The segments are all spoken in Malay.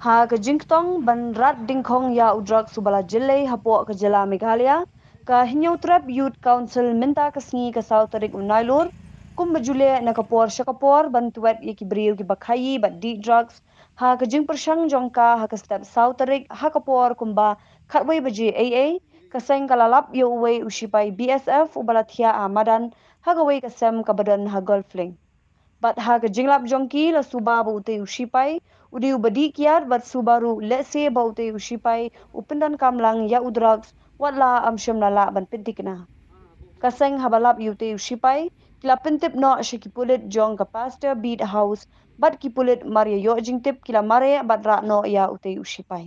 Ha ke jingtong ban rat dingkhong ya udrak subala jilai hapo ke jela Meghalaya ka hinyau trap youth council minta kesngi ke sautarik unailur kum bajule na kapor syakapor ban tuat ye ki briu ki bakhayi bat di drugs ha ke jing persang jongka ha ke step sautarik ha kapor kumba khatwei baji AA kaseng kalalap yo wei usipai BSF ubalathia amadan ha ke wei kasem kabadan ha golfling bat ha ke jinglap jongki la suba ba ute usipai udi ubadi kiat bat subaru lese ba ute usipai upendan kamlang ya udrugs watla amsham lala ban pintikna kaseng habalap ute usipai kila pintip no shikipulit jong ka pastor beat house bat kipulit maria yo jingtip kila mare bat ra no ya ute usipai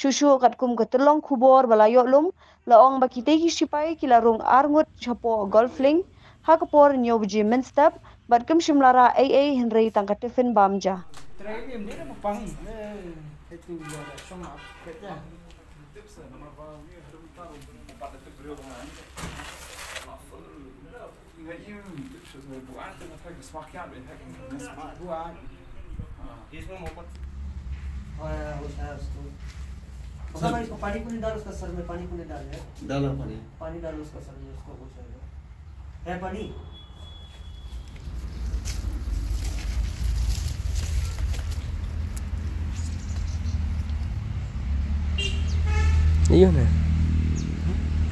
Shushu kat kum ke telong kubor balayok lum laong baki tegi sipai kila rung arngut chapo golfling ha kapor nyo bji minstep bat kum shimlara AA Henry tangka Tiffin Bamja. उसका इसको पानी को नहीं डाल उसका सर में पानी को नहीं डाल है डाला पानी डालो उसका सर में उसको कुछ है पानी iya nè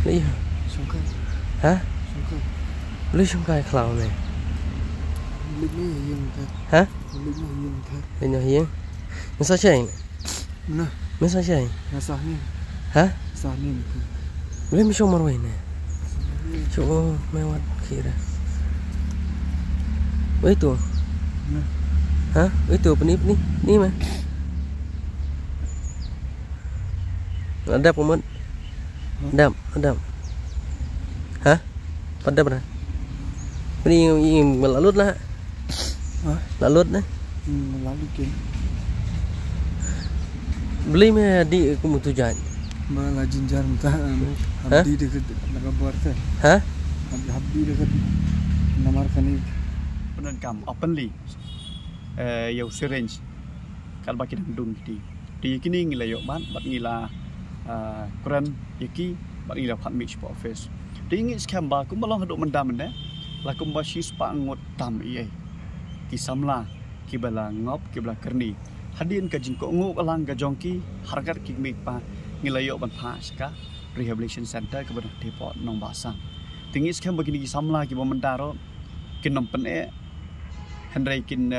iya sungkai hả sungkai lấy sungkai khlau này lịch này hiền thật hả lịch này hiền thật đây nhỏ hiền nó sao chạy nè nó sao chạy là sao nhỉ hả sao nhỉ lấy mấy số mà rồi nè chỗ mấy vật kia đây với tuồng nè hả với tuồng bên đi đi mà ada pemen ada hah pada berapa ini melalut lah lalut nih lalu kin beli mah di kemutujan malah jinjar entah habdi dekat nak buat teh hah habdi dekat nomor kani penengkam openly yo syringe kal baki dum di kini ngila yo ban bat ngila Quran yaki bat ngila phat mix po office di ngi scam ba kum balong haduk mendam ne la kum ba shis pa ngot tam ie ki samla ki bala ngop ki bala kerni hadin ka jingko nguk alang ka jongki harkat ki mik pa ngila yo ban pha ska rehabilitation center ke bana depot nong basang tingi scam begini ki samla ki bo mendaro kin nom pen e Henry kin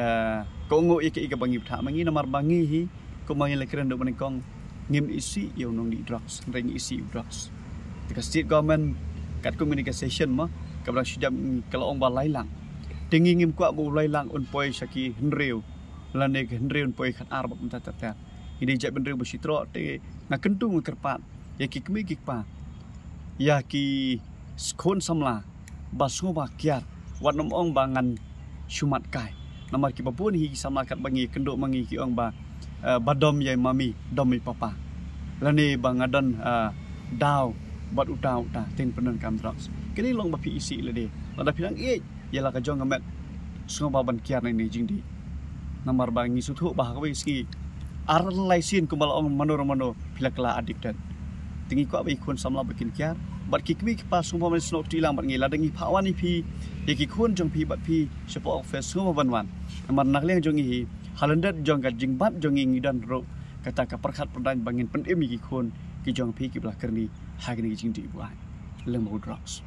ko nguk yaki ka bangi tha mangi nomor bangi hi ko mangi le keren do kong ngim isi yo nong di drugs ring isi drugs tika state government kat communication ma kabla sidam kalau ong ba lailang tingi ngim kwa bu lailang un poi saki henreu lane ke henreu un poi khat arba mta ta ini jai benreu bu sitro te ngakentung kerpat yaki kmi kikpa yaki skon samla basu ba kiar wat nom ong bangan shumat kai namar ki babun hi samla kat bangi kendo mangi ki ong ba badom yai mami domi papa lani bangadon daw bat utau ta tin penan kam drugs kini long ba PEC le de la da pilang e yala ka jong amet sunga ba ban kiar ni jingdi namar bangi suthu ba ka ski aran laisin kumal ong mano pilakla addicted tingi ko ba ikun samla bikin kiar bat kikmi pa sumba men snok tilang bat ngila dangi phawani phi yaki khun jong phi bat phi sepo office sumba banwan namar nakleng jong hi halandat jong ka jingbat jong ngidan ro kata ka perkhat perdan bangin penem ki khun ki jong phi ki bla kerni hagni jing di buai lemo drugs